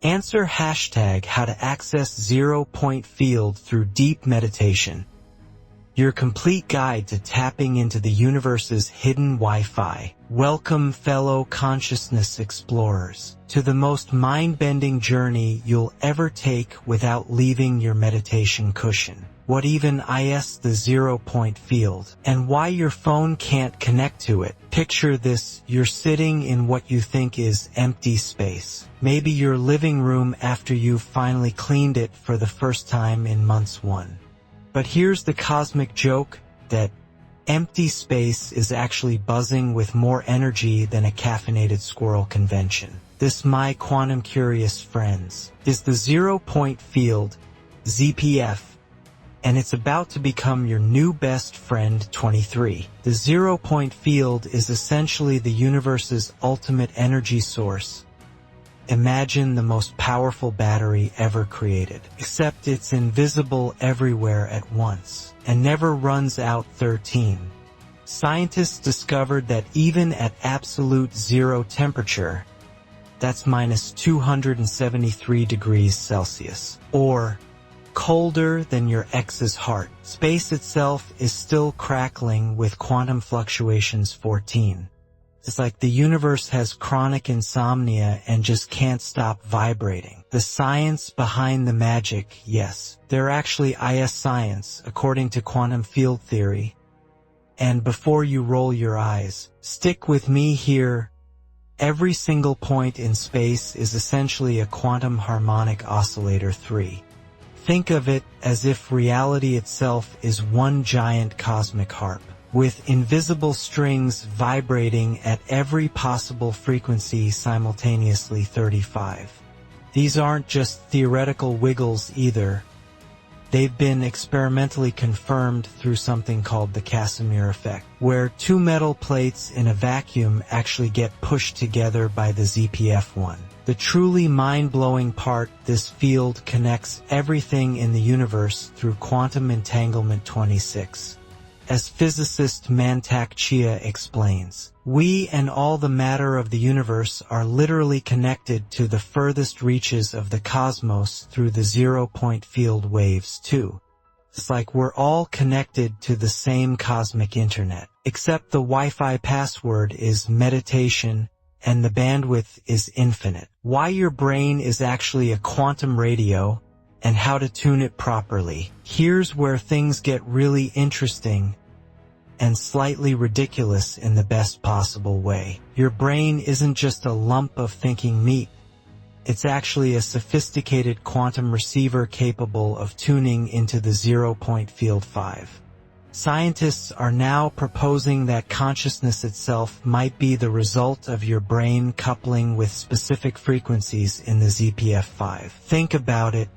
Answer hashtag how to access zero-point field through deep meditation. Your complete guide to tapping into the universe's hidden Wi-Fi. Welcome, fellow consciousness explorers, to the most mind-bending journey you'll ever take without leaving your meditation cushion. What even is the zero-point field, and why your phone can't connect to it? Picture this: you're sitting in what you think is empty space. Maybe your living room after you've finally cleaned it for the first time in months. But here's the cosmic joke: that empty space is actually buzzing with more energy than a caffeinated squirrel convention. This, my quantum curious friends, is the zero-point field, ZPF, and it's about to become your new best friend 23. The zero-point field is essentially the universe's ultimate energy source. Imagine the most powerful battery ever created, except it's invisible everywhere at once and never runs out. 13. Scientists discovered that even at absolute zero temperature, that's minus 273 degrees Celsius, or colder than your ex's heart, space itself is still crackling with quantum fluctuations. 14. It's like the universe has chronic insomnia and just can't stop vibrating. The science behind the magic, yes, there actually is science, according to quantum field theory. And before you roll your eyes, stick with me here. Every single point in space is essentially a quantum harmonic oscillator. 3. Think of it as if reality itself is one giant cosmic harp, with invisible strings vibrating at every possible frequency simultaneously. 35. These aren't just theoretical wiggles either. They've been experimentally confirmed through something called the Casimir effect, where two metal plates in a vacuum actually get pushed together by the ZPF1. The truly mind-blowing part: this field connects everything in the universe through quantum entanglement. 26. As physicist Mantak Chia explains, we and all the matter of the universe are literally connected to the furthest reaches of the cosmos through the zero-point field waves too. It's like we're all connected to the same cosmic internet, except the Wi-Fi password is meditation and the bandwidth is infinite. Why your brain is actually a quantum radio and how to tune it properly. Here's where things get really interesting and slightly ridiculous in the best possible way. Your brain isn't just a lump of thinking meat. It's actually a sophisticated quantum receiver capable of tuning into the zero-point field. 5. Scientists are now proposing that consciousness itself might be the result of your brain coupling with specific frequencies in the ZPF5. Think about it.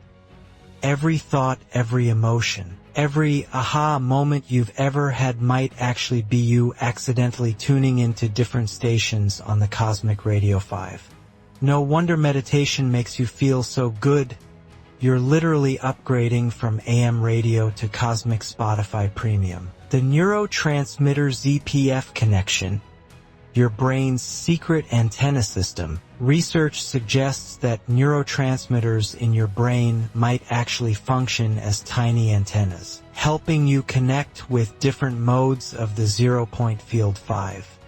Every thought, every emotion, every aha moment you've ever had might actually be you accidentally tuning into different stations on the cosmic radio. 5. No wonder meditation makes you feel so good. You're literally upgrading from AM radio to cosmic Spotify Premium. The neurotransmitter ZPF connection, your brain's secret antenna system. Research suggests that neurotransmitters in your brain might actually function as tiny antennas, helping you connect with different modes of the zero-point field. 5.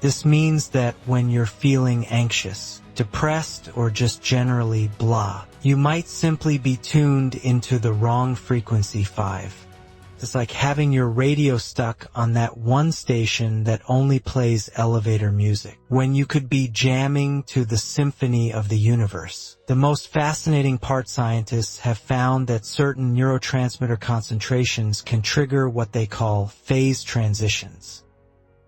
This means that when you're feeling anxious, depressed, or just generally blah, you might simply be tuned into the wrong frequency. 5. It's like having your radio stuck on that one station that only plays elevator music, when you could be jamming to the symphony of the universe. The most fascinating part: scientists have found that certain neurotransmitter concentrations can trigger what they call phase transitions.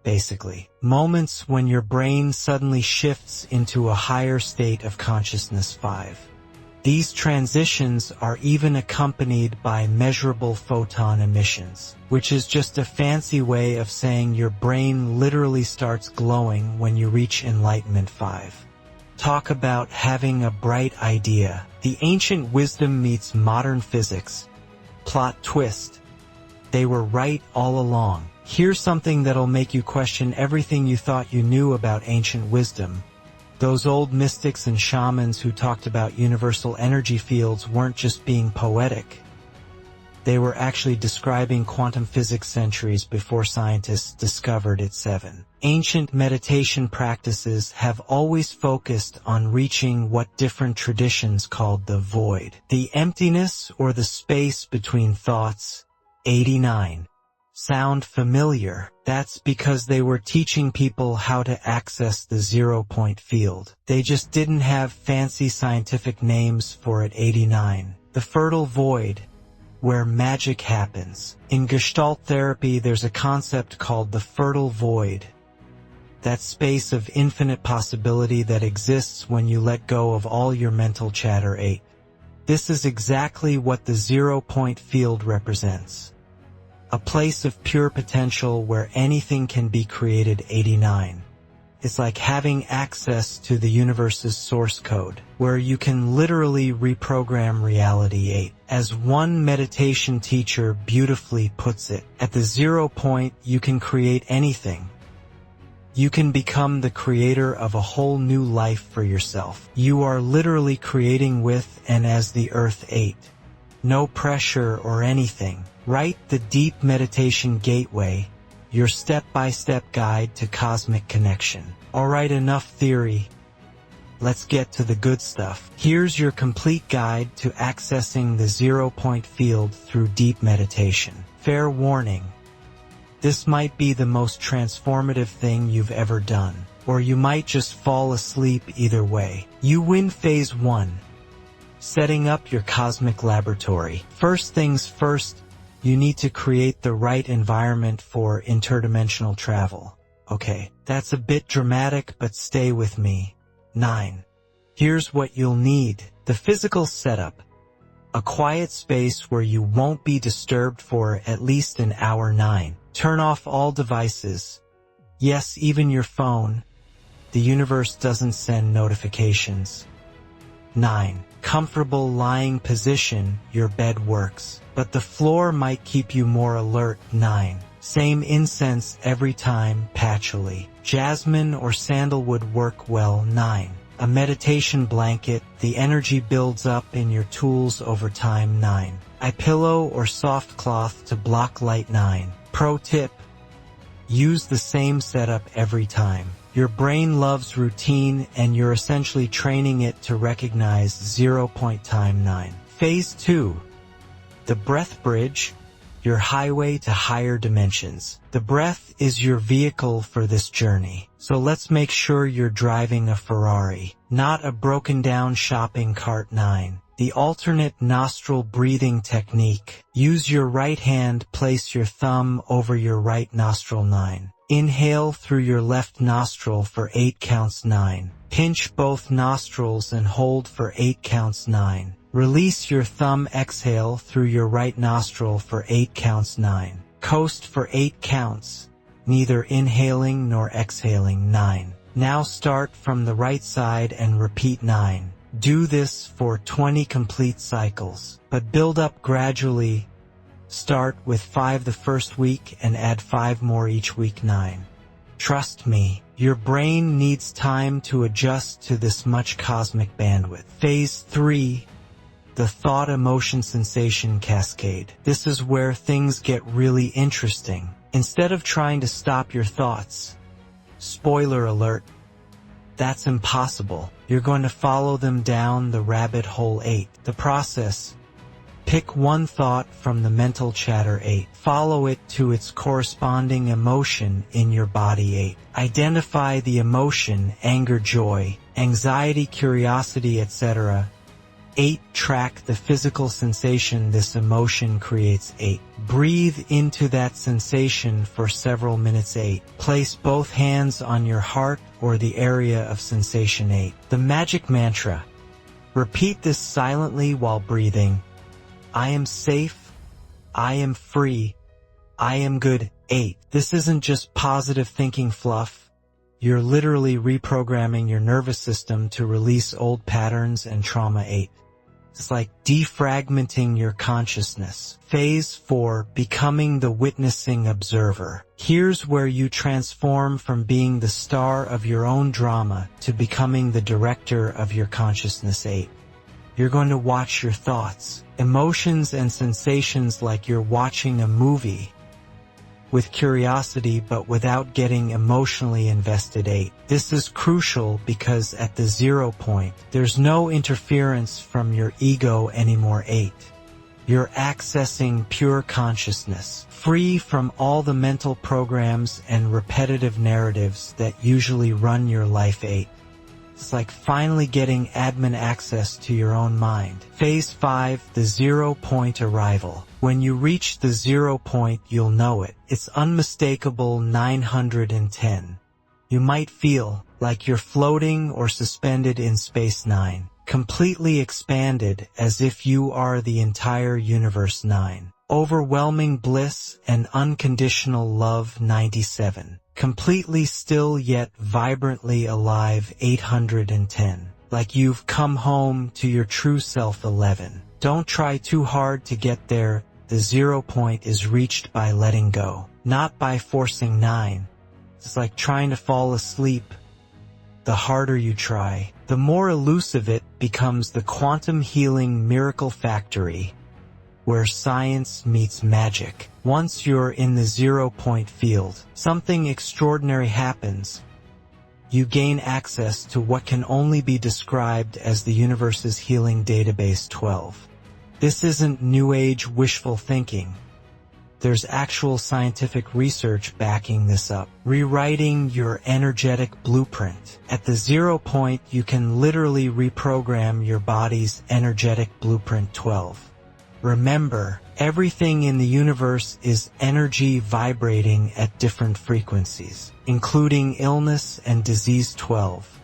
Basically, moments when your brain suddenly shifts into a higher state of consciousness. 5. These transitions are even accompanied by measurable photon emissions, which is just a fancy way of saying your brain literally starts glowing when you reach enlightenment. 5. Talk about having a bright idea. The ancient wisdom meets modern physics. Plot twist: they were right all along. Here's something that'll make you question everything you thought you knew about ancient wisdom. Those old mystics and shamans who talked about universal energy fields weren't just being poetic. They were actually describing quantum physics centuries before scientists discovered it. 7. Ancient meditation practices have always focused on reaching what different traditions called the void, the emptiness or the space between thoughts. 89. Sound familiar? That's because they were teaching people how to access the zero-point field. They just didn't have fancy scientific names for it. 89. The fertile void, where magic happens. In Gestalt therapy, there's a concept called the fertile void, that space of infinite possibility that exists when you let go of all your mental chatter. 8. This is exactly what the zero-point field represents. A place of pure potential where anything can be created. 89. It's like having access to the universe's source code, where you can literally reprogram reality. 8. As one meditation teacher beautifully puts it, at the 0 point you can create anything. You can become the creator of a whole new life for yourself. You are literally creating with and as the earth. 8. No pressure or anything. Write the Deep Meditation Gateway, your step-by-step guide to cosmic connection. Alright, enough theory. Let's get to the good stuff. Here's your complete guide to accessing the zero-point field through deep meditation. Fair warning. This might be the most transformative thing you've ever done, or you might just fall asleep. Either way. You win. Phase 1. Setting up your cosmic laboratory. First things first, you need to create the right environment for interdimensional travel. Okay, that's a bit dramatic, but stay with me. 9. Here's what you'll need. The physical setup. A quiet space where you won't be disturbed for at least an hour. 9. Turn off all devices. Yes, even your phone. The universe doesn't send notifications. 9. Comfortable lying position. Your bed works, but the floor might keep you more alert. 9. Same incense every time. Patchouli, jasmine or sandalwood work well. 9. A meditation blanket. The energy builds up in your tools over time. 9. A pillow or soft cloth to block light. 9. Pro tip: use the same setup every time. Your brain loves routine, and you're essentially training it to recognize 0 point time. 9. Phase 2. The breath bridge, your highway to higher dimensions. The breath is your vehicle for this journey. So let's make sure you're driving a Ferrari, not a broken down shopping cart. 9. The alternate nostril breathing technique. Use your right hand, place your thumb over your right nostril. 9. Inhale through your left nostril for 8 counts. 9. Pinch both nostrils and hold for 8 counts. 9. Release your thumb. Exhale through your right nostril for 8 counts. 9. Coast for 8 counts, neither inhaling nor exhaling. 9. Now start from the right side and repeat. 9. Do this for 20 complete cycles, but build up gradually. Start with 5 the first week and add 5 more each week. 9. Trust me, your brain needs time to adjust to this much cosmic bandwidth. Phase 3. The thought, emotion, sensation cascade. This is where things get really interesting. Instead of trying to stop your thoughts, spoiler alert, that's impossible. You're going to follow them down the rabbit hole. 8. The process. Pick one thought from the mental chatter. 8. Follow it to its corresponding emotion in your body. 8. Identify the emotion, anger, joy, anxiety, curiosity, etc. 8. Track the physical sensation this emotion creates. 8. Breathe into that sensation for several minutes. 8. Place both hands on your heart or the area of sensation. 8. The magic mantra. Repeat this silently while breathing. I am safe. I am free. I am good. 8. This isn't just positive thinking fluff. You're literally reprogramming your nervous system to release old patterns and trauma. 8. It's like defragmenting your consciousness. Phase 4, becoming the witnessing observer. Here's where you transform from being the star of your own drama to becoming the director of your consciousness 8. You're going to watch your thoughts, emotions, and sensations like you're watching a movie, with curiosity but without getting emotionally invested. 8. This is crucial because at the 0 point, there's no interference from your ego anymore. 8. You're accessing pure consciousness, free from all the mental programs and repetitive narratives that usually run your life. 8. It's like finally getting admin access to your own mind. Phase 5, the 0 point arrival. When you reach the 0 point, you'll know it. It's unmistakable. 910. You might feel like you're floating or suspended in space. 9. Completely expanded, as if you are the entire universe. 9. Overwhelming bliss and unconditional love. 97. Completely still yet vibrantly alive. 810. Like you've come home to your true self. 11. Don't try too hard to get there. The 0 point is reached by letting go, not by forcing. 9. It's like trying to fall asleep. The harder you try, the more elusive it becomes. The quantum healing miracle factory, where science meets magic. Once you're in the 0 point field, something extraordinary happens. You gain access to what can only be described as the universe's healing database. 12. This isn't New Age wishful thinking. There's actual scientific research backing this up. Rewriting your energetic blueprint. At the 0 point, you can literally reprogram your body's energetic blueprint. 12. Remember, everything in the universe is energy vibrating at different frequencies, including illness and disease. 12.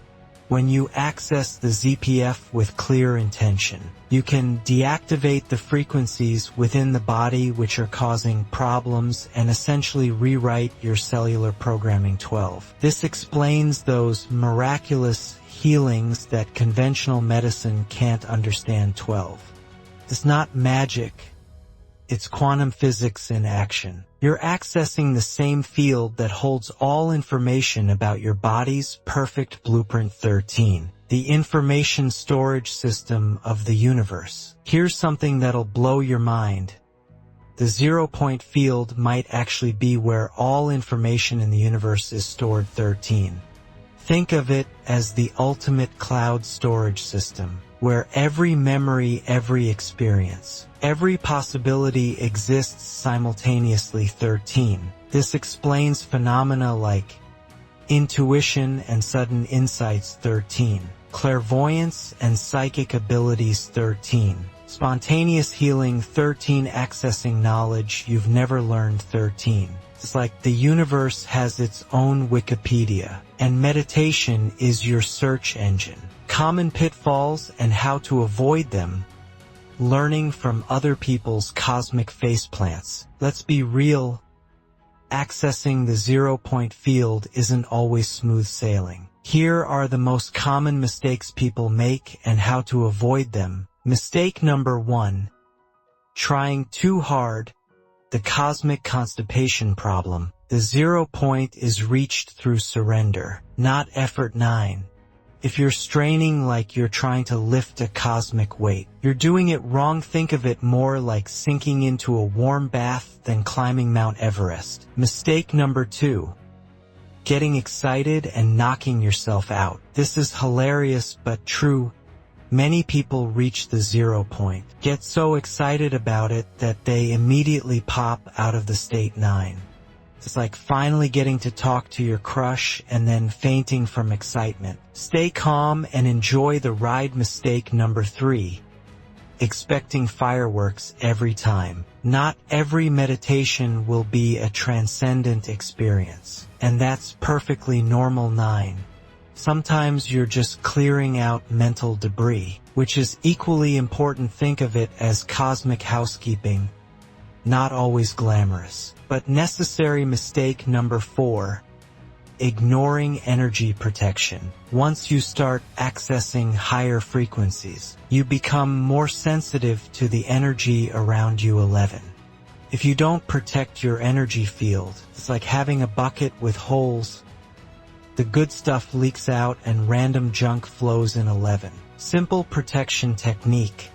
When you access the ZPF with clear intention, you can deactivate the frequencies within the body which are causing problems and essentially rewrite your cellular programming. 12. This explains those miraculous healings that conventional medicine can't understand. 12. It's not magic. It's quantum physics in action. You're accessing the same field that holds all information about your body's perfect blueprint. 13. The information storage system of the universe. Here's something that'll blow your mind. The 0 point field might actually be where all information in the universe is stored. 13. Think of it as the ultimate cloud storage system, where every memory, every experience, every possibility exists simultaneously. 13. This explains phenomena like intuition and sudden insights. 13. Clairvoyance and psychic abilities. 13. Spontaneous healing. 13. Accessing knowledge you've never learned. 13. It's like the universe has its own Wikipedia, and meditation is your search engine. Common pitfalls and how to avoid them. Learning from other people's cosmic faceplants. Let's be real. Accessing the 0 point field isn't always smooth sailing. Here are the most common mistakes people make and how to avoid them. Mistake number 1. Trying too hard. The cosmic constipation problem. The 0 point is reached through surrender, not effort. 9. If you're straining like you're trying to lift a cosmic weight, you're doing it wrong. Think of it more like sinking into a warm bath than climbing Mount Everest. Mistake number 2. Getting excited and knocking yourself out. This is hilarious but true. Many people reach the 0 point, get so excited about it that they immediately pop out of the state. 9. It's like finally getting to talk to your crush and then fainting from excitement. Stay calm and enjoy the ride. Mistake number 3. Expecting fireworks every time. Not every meditation will be a transcendent experience, and that's perfectly normal. 9. Sometimes you're just clearing out mental debris, which is equally important. Think of it as cosmic housekeeping. Not always glamorous, but necessary. Mistake number 4. ignoring energy protection. Once you start accessing higher frequencies, you become more sensitive to the energy around you. 11. If you don't protect your energy field, it's like having a bucket with holes. The good stuff leaks out and random junk flows in. 11. Simple protection technique.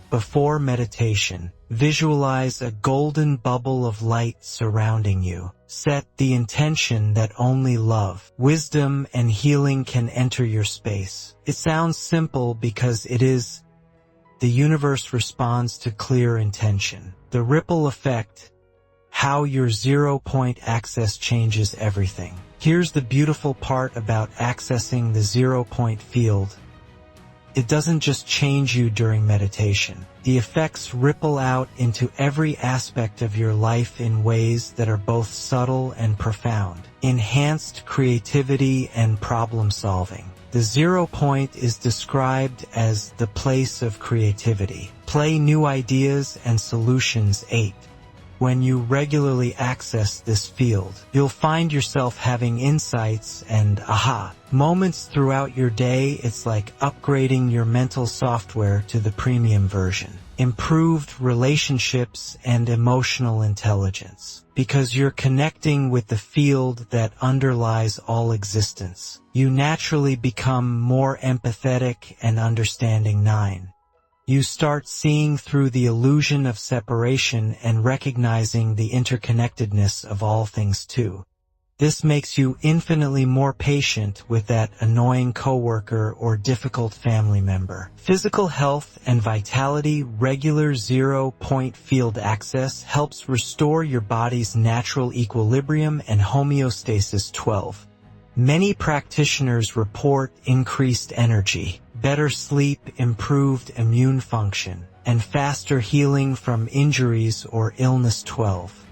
Before meditation, visualize a golden bubble of light surrounding you. Set the intention that only love, wisdom, and healing can enter your space. It sounds simple because it is. The universe responds to clear intention. The ripple effect. How your 0-point access changes everything. Here's the beautiful part about accessing the 0-point field. It doesn't just change you during meditation. The effects ripple out into every aspect of your life in ways that are both subtle and profound. Enhanced creativity and problem solving. The 0 point is described as the place of creativity. Play new ideas and solutions. 8. When you regularly access this field, you'll find yourself having insights and aha moments throughout your day. It's like upgrading your mental software to the premium version. Improved relationships and emotional intelligence. Because you're connecting with the field that underlies all existence, you naturally become more empathetic and understanding. 9. You start seeing through the illusion of separation and recognizing the interconnectedness of all things too. This makes you infinitely more patient with that annoying coworker or difficult family member. Physical health and vitality. Regular 0-point field access helps restore your body's natural equilibrium and homeostasis. 12. Many practitioners report increased energy, better sleep, improved immune function, and faster healing from injuries or illness. 12.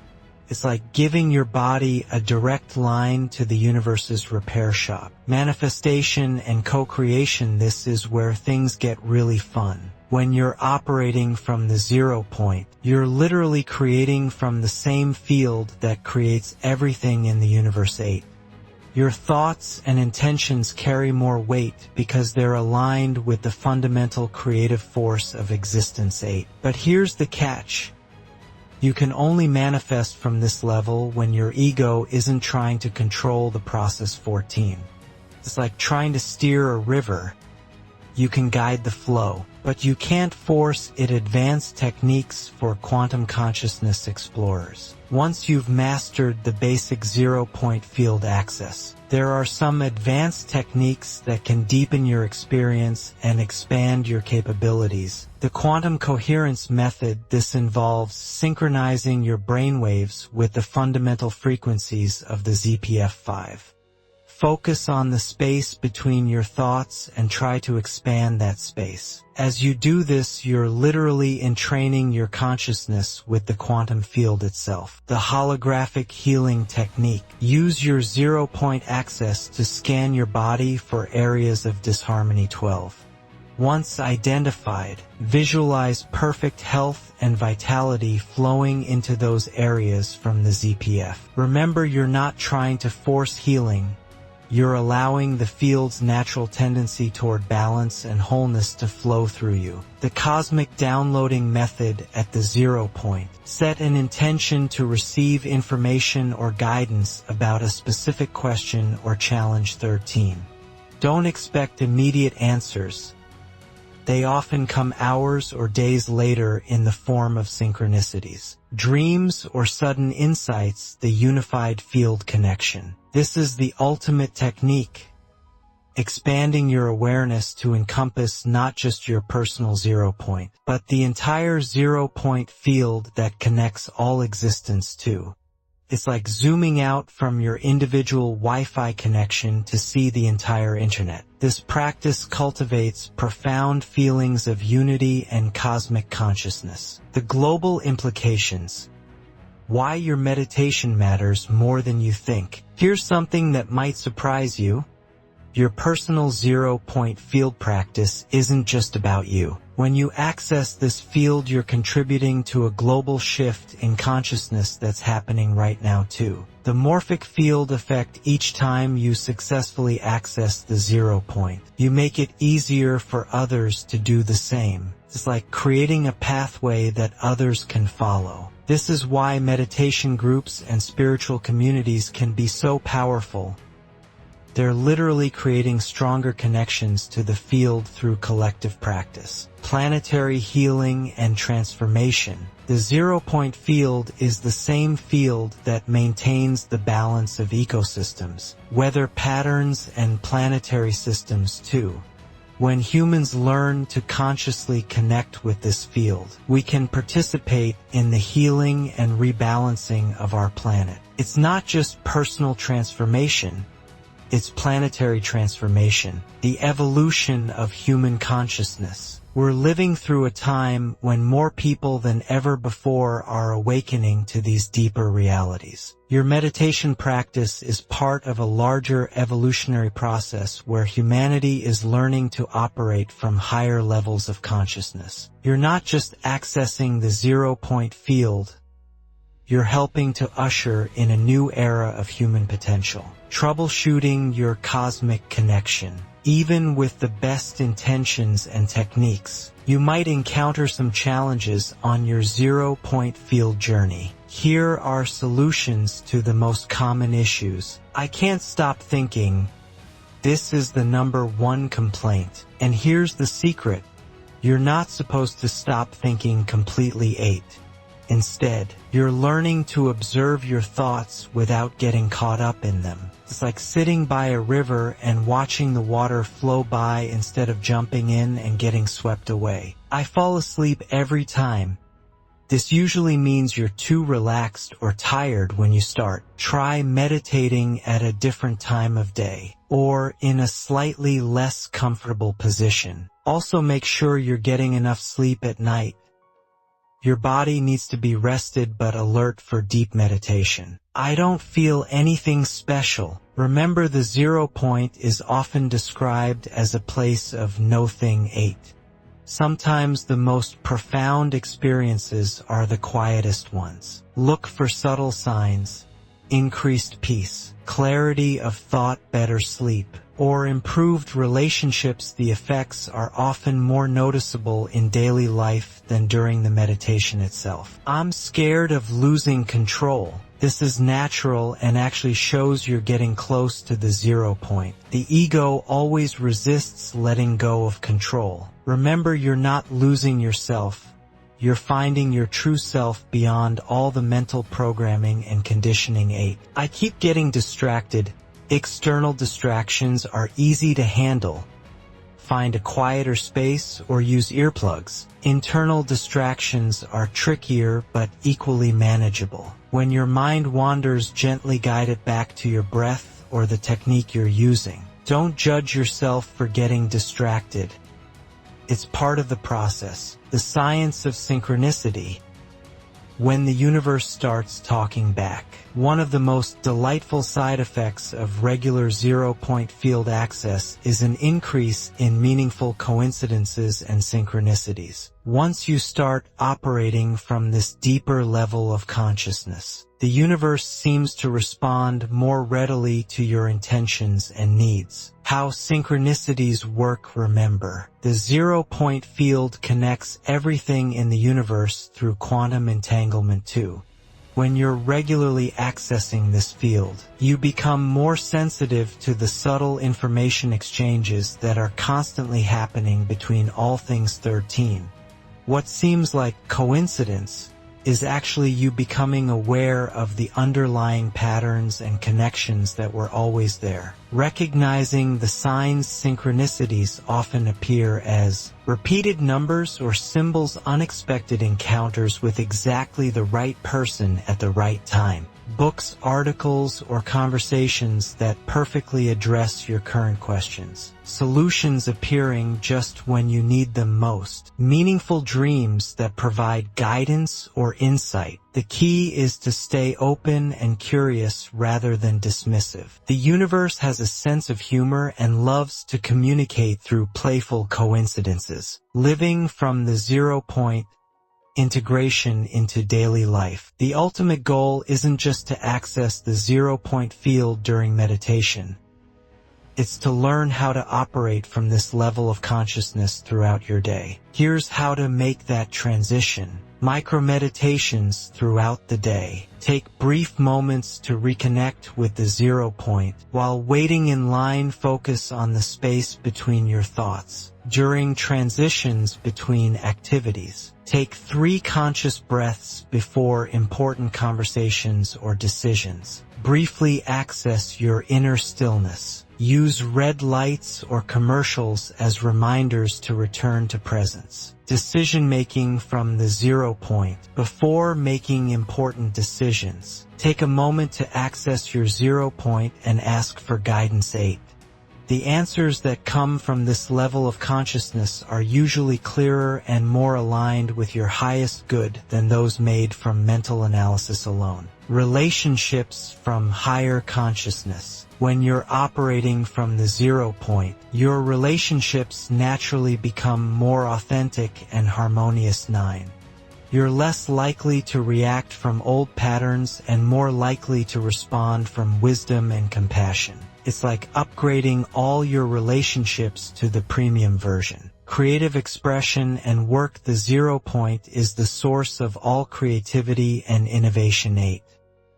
It's like giving your body a direct line to the universe's repair shop. Manifestation and co-creation. This is where things get really fun. When you're operating from the 0 point, you're literally creating from the same field that creates everything in the universe. 8. Your thoughts and intentions carry more weight because they're aligned with the fundamental creative force of existence. 8. But here's the catch. You can only manifest from this level when your ego isn't trying to control the process. 14. It's like trying to steer a river. You can guide the flow, but you can't force it. Advanced techniques for quantum consciousness explorers. Once you've mastered the basic 0-point field access, there are some advanced techniques that can deepen your experience and expand your capabilities. The quantum coherence method. This involves synchronizing your brainwaves with the fundamental frequencies of the ZPF-5. Focus on the space between your thoughts and try to expand that space. As you do this, you're literally entraining your consciousness with the quantum field itself. The holographic healing technique. Use your 0-point access to scan your body for areas of disharmony. 12. Once identified, visualize perfect health and vitality flowing into those areas from the ZPF. Remember, you're not trying to force healing. You're allowing the field's natural tendency toward balance and wholeness to flow through you. The cosmic downloading method. At the 0 point, set an intention to receive information or guidance about a specific question or challenge. 13. Don't expect immediate answers. They often come hours or days later in the form of synchronicities, dreams, or sudden insights. The unified field connection. This is the ultimate technique, expanding your awareness to encompass not just your personal 0 point, but the entire 0-point field that connects all existence too. It's like zooming out from your individual Wi-Fi connection to see the entire internet. This practice cultivates profound feelings of unity and cosmic consciousness. The global implications. Why your meditation matters more than you think. Here's something that might surprise you. Your personal zero-point field practice isn't just about you. When you access this field, you're contributing to a global shift in consciousness that's happening right now too. The morphic field effect: each time you successfully access the 0 point, you make it easier for others to do the same. It's like creating a pathway that others can follow. This is why meditation groups and spiritual communities can be so powerful. They're literally creating stronger connections to the field through collective practice. Planetary healing and transformation. The 0 point field is the same field that maintains the balance of ecosystems, weather patterns, and planetary systems too. When humans learn to consciously connect with this field, we can participate in the healing and rebalancing of our planet. It's not just personal transformation, it's planetary transformation, the evolution of human consciousness. We're living through a time when more people than ever before are awakening to these deeper realities. Your meditation practice is part of a larger evolutionary process where humanity is learning to operate from higher levels of consciousness. You're not just accessing the 0 point field, you're helping to usher in a new era of human potential. Troubleshooting your cosmic connection. Even with the best intentions and techniques, you might encounter some challenges on your 0 point field journey. Here are solutions to the most common issues. I can't stop thinking. This is the #1 complaint. And here's the secret. You're not supposed to stop thinking completely. Instead, you're learning to observe your thoughts without getting caught up in them. It's like sitting by a river and watching the water flow by instead of jumping in and getting swept away. I fall asleep every time. This usually means you're too relaxed or tired when you start. Try meditating at a different time of day or in a slightly less comfortable position. Also, make sure you're getting enough sleep at night. Your body needs to be rested but alert for deep meditation. I don't feel anything special. Remember, the 0 point is often described as a place of nothing. Sometimes the most profound experiences are the quietest ones. Look for subtle signs: increased peace, clarity of thought, better sleep, or improved relationships. The effects are often more noticeable in daily life than during the meditation itself. I'm scared of losing control. This is natural and actually shows you're getting close to the 0 point. The ego always resists letting go of control. Remember, you're not losing yourself. You're finding your true self beyond all the mental programming and conditioning. I keep getting distracted. External distractions are easy to handle. Find a quieter space or use earplugs. Internal distractions are trickier but equally manageable. When your mind wanders, gently guide it back to your breath or the technique you're using. Don't judge yourself for getting distracted. It's part of the process. The science of synchronicity. When the universe starts talking back. One of the most delightful side effects of regular 0 point field access is an increase in meaningful coincidences and synchronicities. Once you start operating from this deeper level of consciousness, the universe seems to respond more readily to your intentions and needs. How synchronicities work: remember, the 0 point field connects everything in the universe through quantum entanglement too. When you're regularly accessing this field, you become more sensitive to the subtle information exchanges that are constantly happening between all things 13. What seems like coincidence is actually you becoming aware of the underlying patterns and connections that were always there. Recognizing the signs: synchronicities often appear as repeated numbers or symbols, unexpected encounters with exactly the right person at the right time. books, articles, or conversations that perfectly address your current questions. Solutions appearing just when you need them most. Meaningful dreams that provide guidance or insight. The key is to stay open and curious rather than dismissive. The universe has a sense of humor and loves to communicate through playful coincidences. Living from the 0 point, integration into daily life. The ultimate goal isn't just to access the 0 point field during meditation. It's to learn how to operate from this level of consciousness throughout your day. Here's how to make that transition. Micro-meditations throughout the day. Take brief moments to reconnect with the 0 point. While waiting in line, focus on the space between your thoughts. During transitions between activities, take 3 conscious breaths before important conversations or decisions. Briefly access your inner stillness. Use red lights or commercials as reminders to return to presence. Decision-making from the 0 point. Before making important decisions, take a moment to access your 0 point and ask for guidance. 8. The answers that come from this level of consciousness are usually clearer and more aligned with your highest good than those made from mental analysis alone. Relationships from higher consciousness. When you're operating from the 0 point, your relationships naturally become more authentic and harmonious. 9. You're less likely to react from old patterns and more likely to respond from wisdom and compassion. It's like upgrading all your relationships to the premium version. Creative expression and work. The 0 point is the source of all creativity and innovation. 8.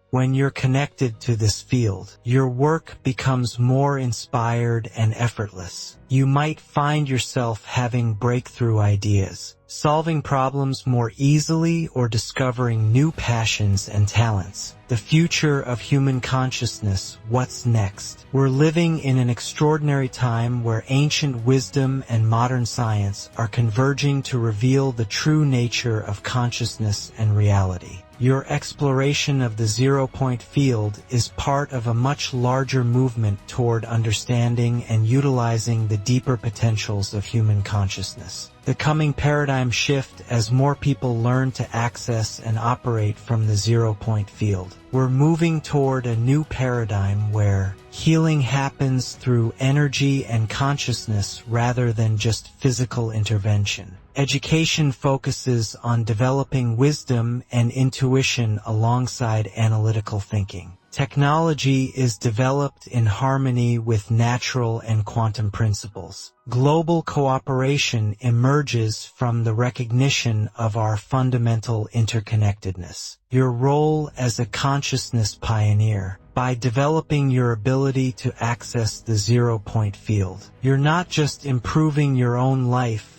When you're connected to this field, your work becomes more inspired and effortless. You might find yourself having breakthrough ideas, solving problems more easily, or discovering new passions and talents. The future of human consciousness. What's next? We're living in an extraordinary time where ancient wisdom and modern science are converging to reveal the true nature of consciousness and reality. Your exploration of the 0 point field is part of a much larger movement toward understanding and utilizing the deeper potentials of human consciousness. The coming paradigm shift as more people learn to access and operate from the 0 point field. We're moving toward a new paradigm where healing happens through energy and consciousness rather than just physical intervention. Education focuses on developing wisdom and intuition alongside analytical thinking. Technology is developed in harmony with natural and quantum principles. Global cooperation emerges from the recognition of our fundamental interconnectedness. Your role as a consciousness pioneer. By developing your ability to access the 0 point field, you're not just improving your own life,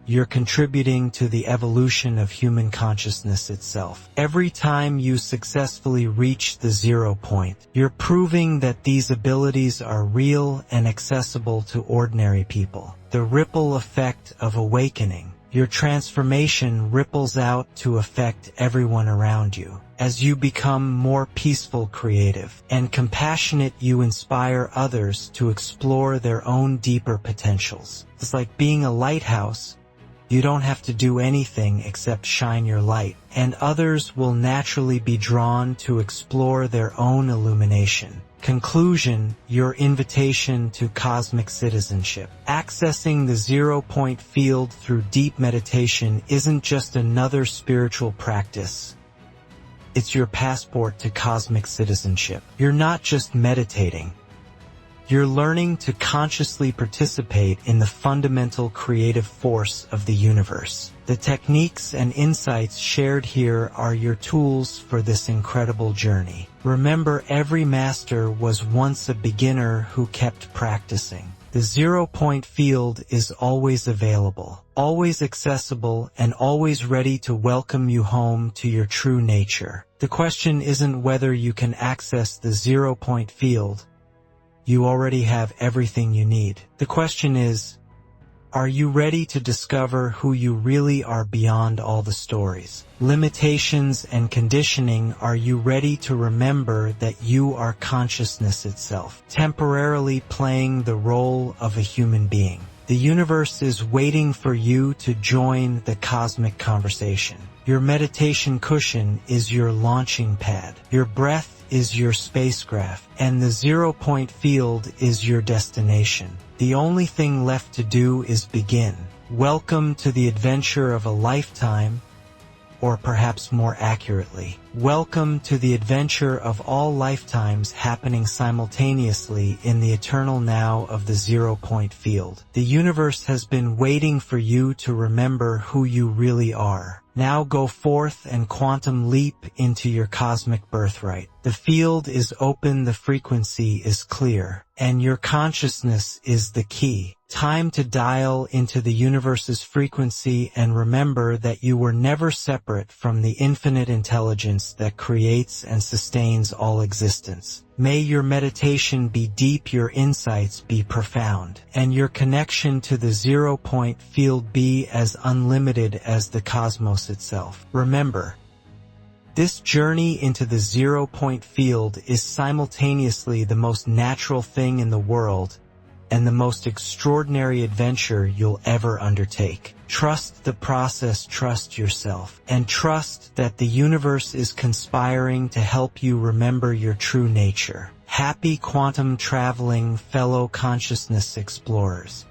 you're contributing to the evolution of human consciousness itself. Every time you successfully reach the 0 point, you're proving that these abilities are real and accessible to ordinary people. The ripple effect of awakening. Your transformation ripples out to affect everyone around you. As you become more peaceful, creative, and compassionate, you inspire others to explore their own deeper potentials. It's like being a lighthouse. You don't have to do anything except shine your light, and others will naturally be drawn to explore their own illumination. Conclusion, your invitation to cosmic citizenship. Accessing the 0 point field through deep meditation isn't just another spiritual practice. It's your passport to cosmic citizenship. You're not just meditating. You're learning to consciously participate in the fundamental creative force of the universe. The techniques and insights shared here are your tools for this incredible journey. Remember, every master was once a beginner who kept practicing. The 0 point field is always available, always accessible, and always ready to welcome you home to your true nature. The question isn't whether you can access the 0 point field. You already have everything you need. The question is, Are you ready to discover who you really are beyond all the stories, limitations, and conditioning? Are you ready to remember that you are consciousness itself, temporarily playing the role of a human being? The universe is waiting for you to join the cosmic conversation. Your meditation cushion is your launching pad. Your breath is your spacecraft, and the 0-point field is your destination. The only thing left to do is begin. Welcome to the adventure of a lifetime, or perhaps more accurately, welcome to the adventure of all lifetimes happening simultaneously in the eternal now of the 0-point field. The universe has been waiting for you to remember who you really are. Now go forth and quantum leap into your cosmic birthright. The field is open, the frequency is clear, and your consciousness is the key. Time to dial into the universe's frequency and remember that you were never separate from the infinite intelligence that creates and sustains all existence. May your meditation be deep, your insights be profound, and your connection to the 0-point field be as unlimited as the cosmos itself. Remember, this journey into the 0-point field is simultaneously the most natural thing in the world and the most extraordinary adventure you'll ever undertake. Trust the process, trust yourself, and trust that the universe is conspiring to help you remember your true nature. Happy quantum traveling, fellow consciousness explorers.